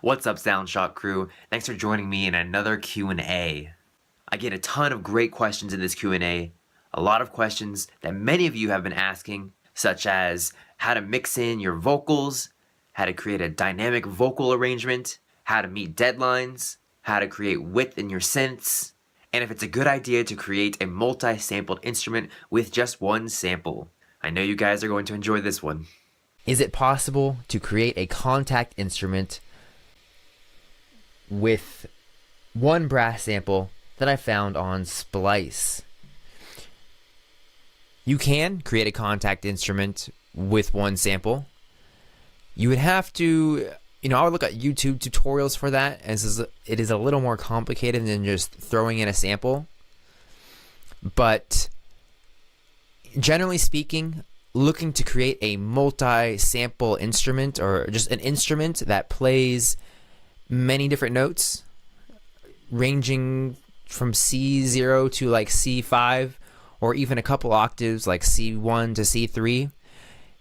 What's up, SoundShock crew? Thanks for joining me in another Q&A. I get a ton of great questions in this Q&A. A lot of questions that many of you have been asking, such as how to mix in your vocals, how to create a dynamic vocal arrangement, how to meet deadlines, how to create width in your synths, and if it's a good idea to create a multi-sampled instrument with just one sample. I know you guys are going to enjoy this one. Is it possible to create a KONTAKT instrument with one brass sample that I found on Splice? You can create a KONTAKT instrument with one sample. You would have to, I would look at YouTube tutorials for that, as it is a little more complicated than just throwing in a sample. But generally speaking, looking to create a multi-sample instrument, or just an instrument that plays many different notes, ranging from C0 to like C5, or even a couple octaves like C1 to C3,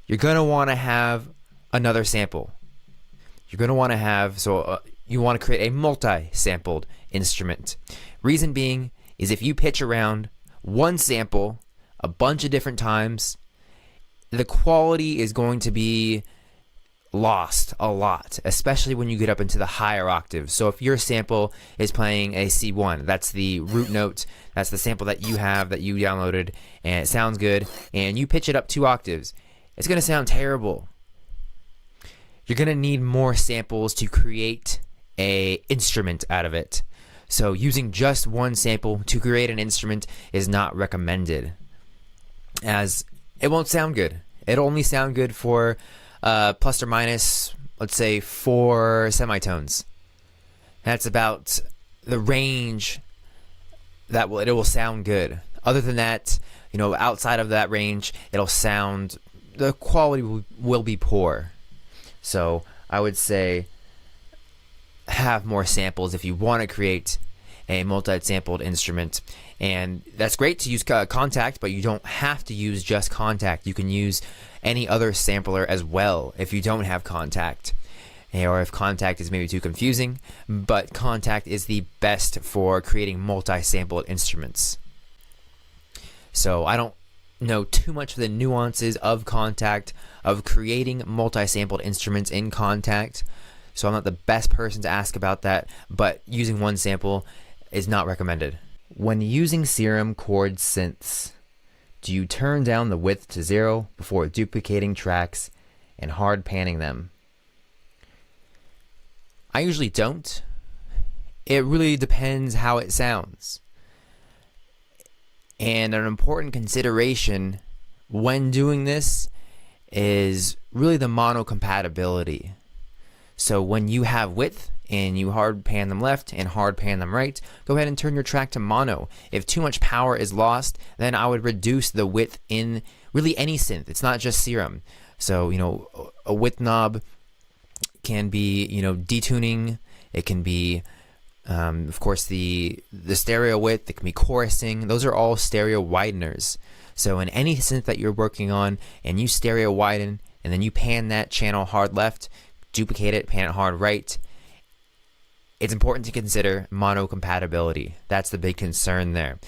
you're going to want to have another sample. You're going to want to have, you want to create a multi-sampled instrument. Reason being is if you pitch around one sample a bunch of different times, the quality is going to be lost a lot, especially when you get up into the higher octaves. So if your sample is playing a C1, that's the root note, that's the sample that you have, that you downloaded, and it sounds good, and you pitch it up 2 octaves, it's going to sound terrible. You're going to need more samples to create an instrument out of it. So using just one sample to create an instrument is not recommended, as it won't sound good. It'll only sound good for plus or minus, let's say, 4 semitones. That's about the range that it will sound good. Other than that, outside of that range, the quality will be poor. So I would say have more samples if you want to create a multi-sampled instrument. And that's great to use KONTAKT, but you don't have to use just KONTAKT. You can use any other sampler as well if you don't have KONTAKT, or if KONTAKT is maybe too confusing. But KONTAKT is the best for creating multi-sampled instruments. So I don't know too much of the nuances of KONTAKT, of creating multi-sampled instruments in KONTAKT, so I'm not the best person to ask about that, but using one sample is not recommended. When using Serum chord synths, do you turn down the width to 0 before duplicating tracks and hard panning them? I usually don't. It really depends how it sounds. And an important consideration when doing this is really the mono compatibility. So when you have width and you hard pan them left and hard pan them right, go ahead and turn your track to mono. If too much power is lost, then I would reduce the width in really any synth. It's not just Serum. So, a width knob can be, detuning. It can be, of course, the stereo width. It can be chorusing. Those are all stereo wideners. So in any synth that you're working on and you stereo widen and then you pan that channel hard left, duplicate it, pan it hard right, it's important to consider mono compatibility. That's the big concern there.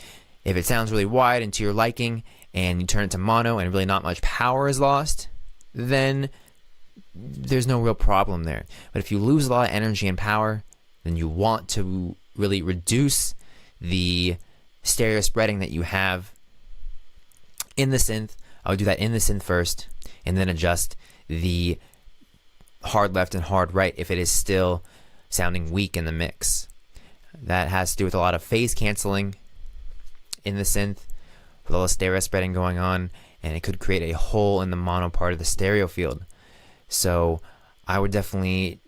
If it sounds really wide and to your liking and you turn it to mono and really not much power is lost, then there's no real problem there. But if you lose a lot of energy and power, then you want to really reduce the stereo spreading that you have in the synth. I would do that in the synth first and then adjust the hard left and hard right if it is still sounding weak in the mix. That has to do with a lot of phase canceling in the synth with all the stereo spreading going on, and it could create a hole in the mono part of the stereo field. So I would definitely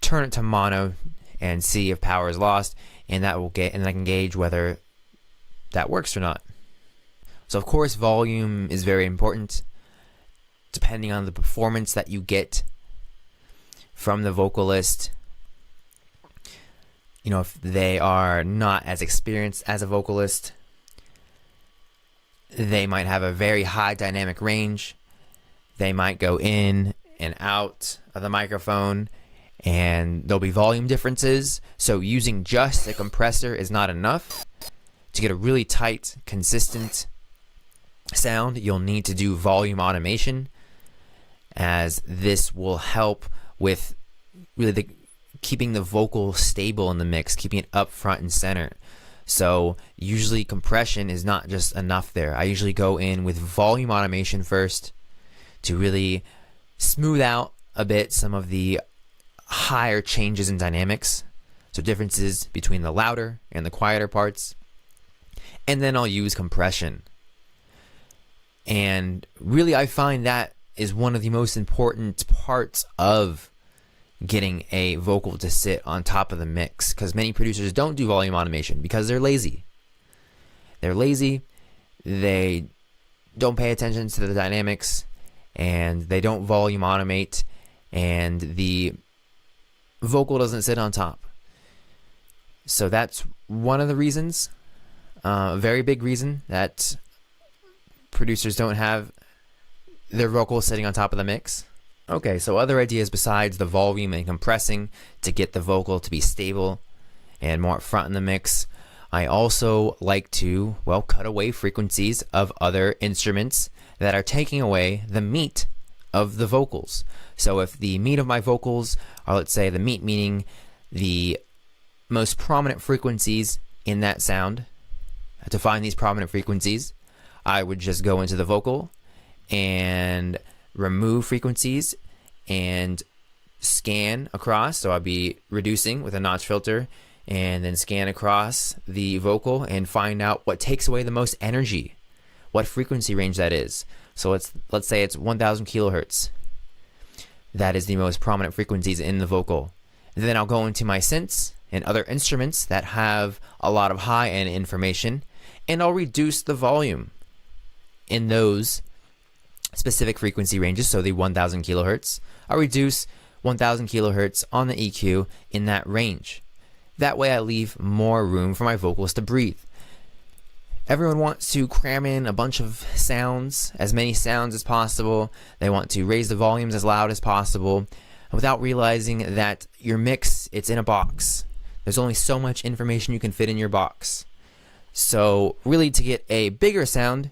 turn it to mono and see if power is lost, and then I can gauge whether that works or not. So of course volume is very important depending on the performance that you get from the vocalist. If they are not as experienced as a vocalist, they might have a very high dynamic range. They might go in and out of the microphone and there'll be volume differences. So using just a compressor is not enough. To get a really tight, consistent sound, you'll need to do volume automation, as this will help with really keeping the vocal stable in the mix, keeping it up front and center. So usually compression is not just enough there. I usually go in with volume automation first to really smooth out a bit some of the higher changes in dynamics, so differences between the louder and the quieter parts. And then I'll use compression. And really, I find that is one of the most important parts of getting a vocal to sit on top of the mix, because many producers don't do volume automation because they're lazy. They're lazy, they don't pay attention to the dynamics, and they don't volume automate, and the vocal doesn't sit on top. So that's one of the reasons, a very big reason, that producers don't have their vocals sitting on top of the mix. Okay, so other ideas besides the volume and compressing to get the vocal to be stable and more up front in the mix, I also like to, cut away frequencies of other instruments that are taking away the meat of the vocals. So if the meat of my vocals are, let's say, the meat meaning the most prominent frequencies in that sound, to find these prominent frequencies, I would just go into the vocal and remove frequencies and scan across. So I'll be reducing with a notch filter and then scan across the vocal and find out what takes away the most energy, what frequency range that is. So let's say it's 1000 kilohertz. That is the most prominent frequencies in the vocal. And then I'll go into my synths and other instruments that have a lot of high-end information, and I'll reduce the volume in those specific frequency ranges. So the 1000 kilohertz, I'll reduce 1000 kilohertz on the EQ in that range. That way I leave more room for my vocals to breathe. Everyone wants to cram in a bunch of sounds, as many sounds as possible. They want to raise the volumes as loud as possible without realizing that your mix, it's in a box. There's only so much information you can fit in your box. So really, to get a bigger sound,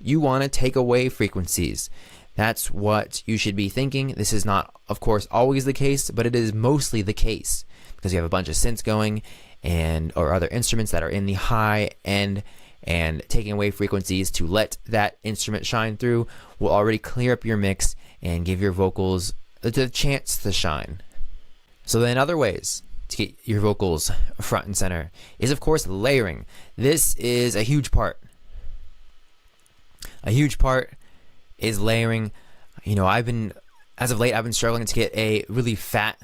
you want to take away frequencies. That's what you should be thinking. This is not, of course, always the case, but it is mostly the case because you have a bunch of synths going or other instruments that are in the high end, and taking away frequencies to let that instrument shine through will already clear up your mix and give your vocals the chance to shine. So then other ways to get your vocals front and center is, of course, layering. This is a huge part. A huge part is layering. As of late, I've been struggling to get a really fat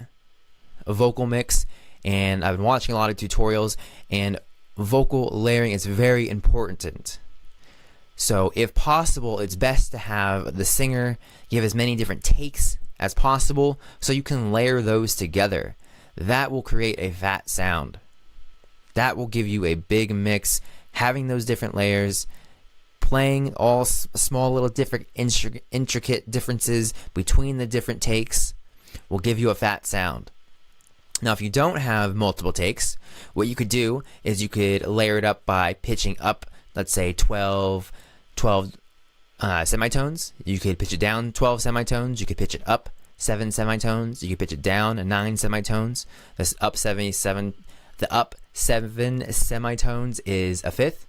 vocal mix, and I've been watching a lot of tutorials, and vocal layering is very important. So if possible, it's best to have the singer give as many different takes as possible so you can layer those together. That will create a fat sound. That will give you a big mix. Having those different layers, playing all small little different intricate differences between the different takes will give you a fat sound. Now, if you don't have multiple takes, what you could do is you could layer it up by pitching up, let's say 12 semitones. You could pitch it down 12 semitones. You could pitch it up 7 semitones. You could pitch it down 9 semitones. The up 7 semitones is a fifth,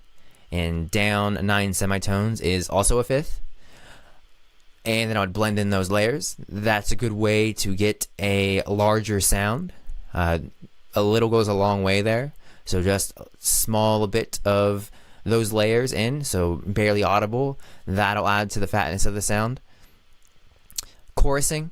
and down 9 semitones is also a fifth. And then I would blend in those layers. That's a good way to get a larger sound. A little goes a long way there. So just a small bit of those layers in, so barely audible. That'll add to the fatness of the sound. Chorusing.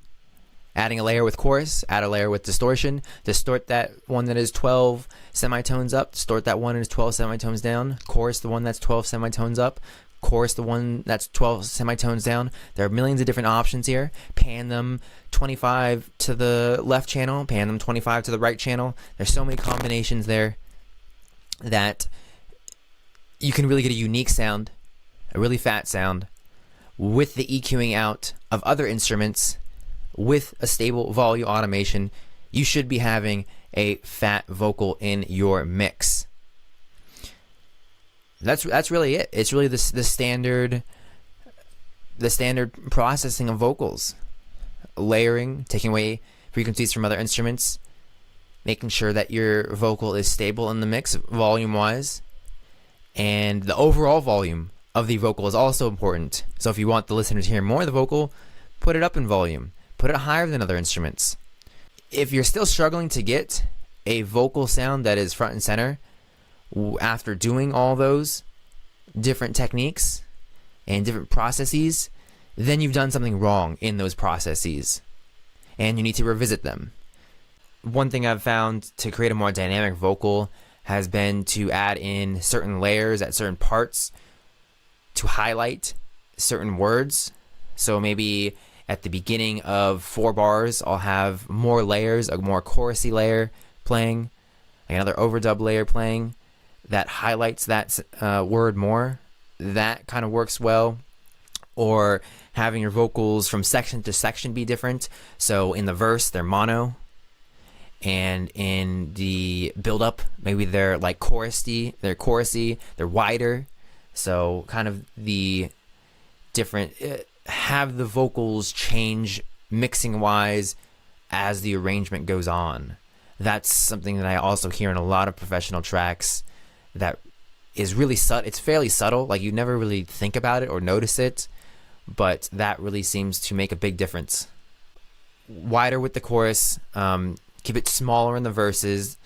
Adding a layer with chorus, add a layer with distortion. Distort that one that is 12 semitones up. Distort that one that is 12 semitones down. Chorus the one that's 12 semitones up. Chorus the one that's 12 semitones down. There are millions of different options here. Pan them 25 to the left channel, pan them 25 to the right channel. There's so many combinations there that you can really get a unique sound, a really fat sound, with the EQing out of other instruments, with a stable volume automation. you should be having a fat vocal in your mix. That's really it. It's really the standard processing of vocals. Layering, taking away frequencies from other instruments, making sure that your vocal is stable in the mix volume-wise, and the overall volume of the vocal is also important. So if you want the listener to hear more of the vocal, put it up in volume. Put it higher than other instruments. If you're still struggling to get a vocal sound that is front and center after doing all those different techniques and different processes, then you've done something wrong in those processes and you need to revisit them. One thing I've found to create a more dynamic vocal has been to add in certain layers at certain parts to highlight certain words. So maybe at the beginning of 4 bars, I'll have more layers, a more chorusy layer playing, another overdub layer playing that highlights that word more. That kind of works well. Or having your vocals from section to section be different. So in the verse, they're mono. And in the build-up, maybe they're like chorusy, they're wider. So kind of the different, have the vocals change mixing-wise as the arrangement goes on. That's something that I also hear in a lot of professional tracks that is really subtle. It's fairly subtle, like you never really think about it or notice it, but that really seems to make a big difference. Wider with the chorus, keep it smaller in the verses,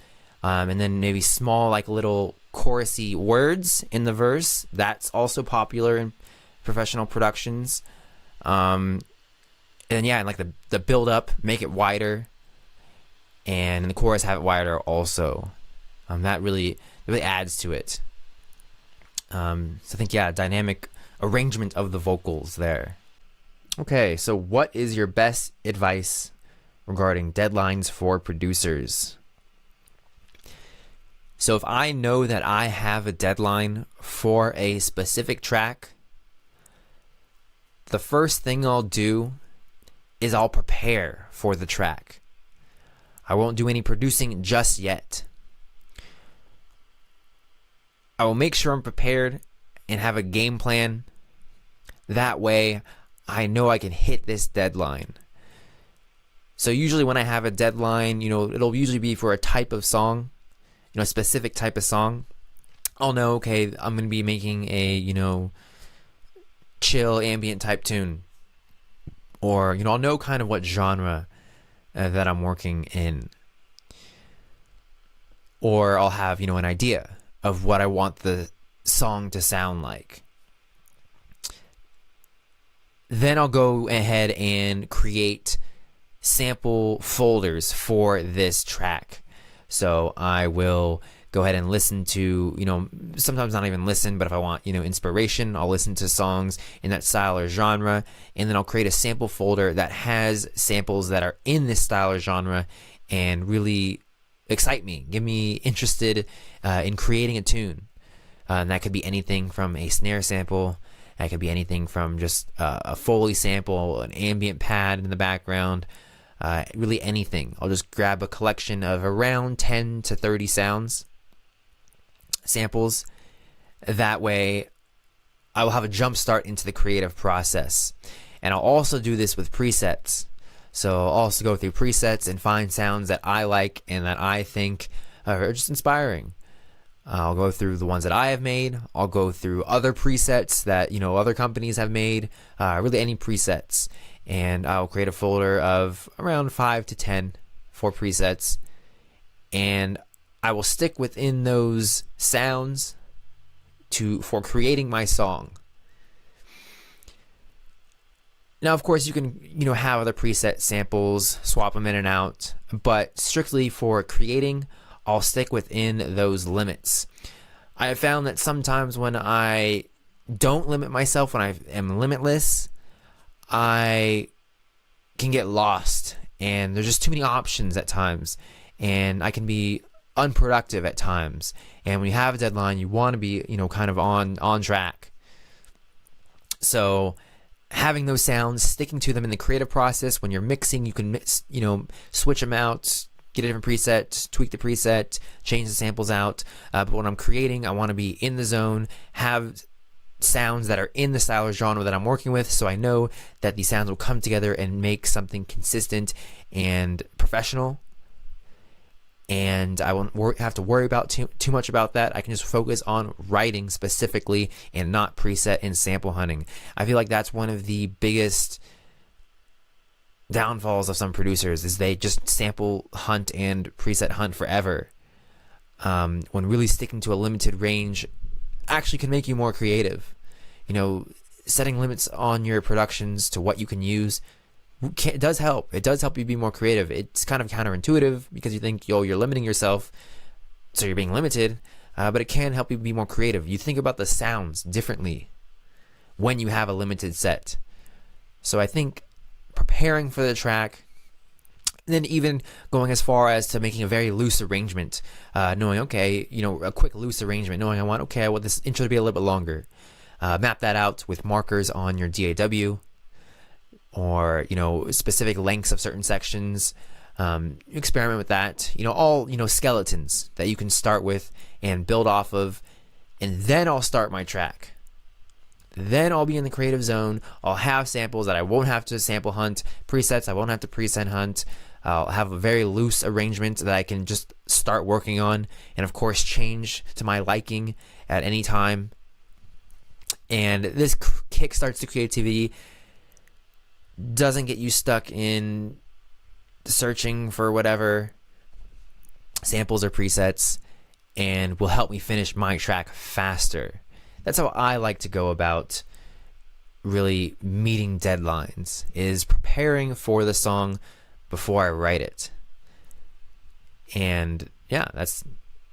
and then maybe small like little chorusy words in the verse. That's also popular in professional productions. And yeah, and like the build up, make it wider, and in the chorus have it wider also. That really adds to it. So I think, yeah, dynamic arrangement of the vocals there. Okay, so what is your best advice regarding deadlines for producers? So if I know that I have a deadline for a specific track, the first thing I'll do is I'll prepare for the track. I won't do any producing just yet. I will make sure I'm prepared and have a game plan. That way, I know I can hit this deadline. So usually when I have a deadline, it'll usually be for a type of song, a specific type of song. I'll know, okay, I'm going to be making a, chill ambient type tune. Or, I'll know kind of what genre that I'm working in. Or I'll have, an idea of what I want the song to sound like. Then I'll go ahead and create sample folders for this track. So I will go ahead and listen to, sometimes not even listen, but if I want, inspiration, I'll listen to songs in that style or genre, and then I'll create a sample folder that has samples that are in this style or genre and really excite me, get me interested in creating a tune. And that could be anything from a snare sample. That could be anything from just a Foley sample, an ambient pad in the background, really anything. I'll just grab a collection of around 10 to 30 samples. That way, I will have a jump start into the creative process. And I'll also do this with presets. So I'll also go through presets and find sounds that I like and that I think are just inspiring. I'll go through the ones that I have made. I'll go through other presets that, other companies have made, really any presets. And I'll create a folder of around 5 to 10 for presets. And I will stick within those sounds for creating my song. Now, of course, you can, have other preset samples, swap them in and out. But strictly for creating, I'll stick within those limits. I have found that sometimes when I don't limit myself, when I am limitless, I can get lost and there's just too many options at times and I can be unproductive at times. And when you have a deadline, you want to be, kind of on track. So having those sounds, sticking to them in the creative process, when you're mixing, you can switch them out, get a different preset, tweak the preset, change the samples out. But when I'm creating, I want to be in the zone, have sounds that are in the style or genre that I'm working with, so I know that these sounds will come together and make something consistent and professional. And I won't have to worry about too much about that. I can just focus on writing specifically and not preset and sample hunting. I feel like that's one of the biggest downfalls of some producers, is they just sample hunt and preset hunt forever, when really sticking to a limited range actually can make you more creative. Setting limits on your productions to what you can use does help. It does help you be more creative. It's kind of counterintuitive because you think, you're limiting yourself, so you're being limited, but it can help you be more creative. You think about the sounds differently when you have a limited set. So I think preparing for the track, and then even going as far as to making a very loose arrangement, knowing, a quick loose arrangement, knowing I want this intro to be a little bit longer. Map that out with markers on your DAW, or, specific lengths of certain sections. Experiment with that. All, skeletons that you can start with and build off of, and then I'll start my track. Then I'll be in the creative zone. I'll have samples that I won't have to sample hunt, presets I won't have to preset hunt. I'll have a very loose arrangement that I can just start working on, and of course change to my liking at any time. And this kickstarts the creativity, doesn't get you stuck in searching for whatever samples or presets, and will help me finish my track faster. That's how I like to go about really meeting deadlines, is preparing for the song before I write it. And yeah, that's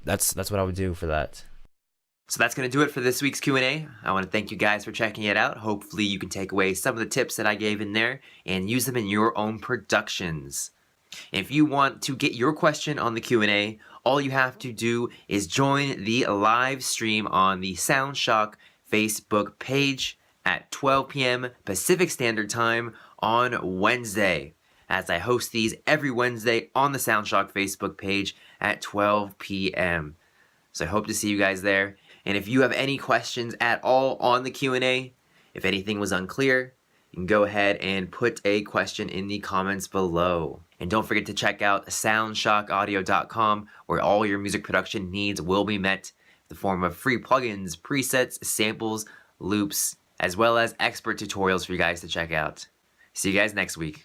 what I would do for that. So that's going to do it for this week's Q&A. I want to thank you guys for checking it out. Hopefully you can take away some of the tips that I gave in there and use them in your own productions. If you want to get your question on the Q&A, all you have to do is join the live stream on the SoundShock Facebook page at 12 p.m. Pacific Standard Time on Wednesday, as I host these every Wednesday on the SoundShock Facebook page at 12 p.m. So I hope to see you guys there. And if you have any questions at all on the Q&A, if anything was unclear, you can go ahead and put a question in the comments below. And don't forget to check out SoundShockAudio.com, where all your music production needs will be met in the form of free plugins, presets, samples, loops, as well as expert tutorials for you guys to check out. See you guys next week.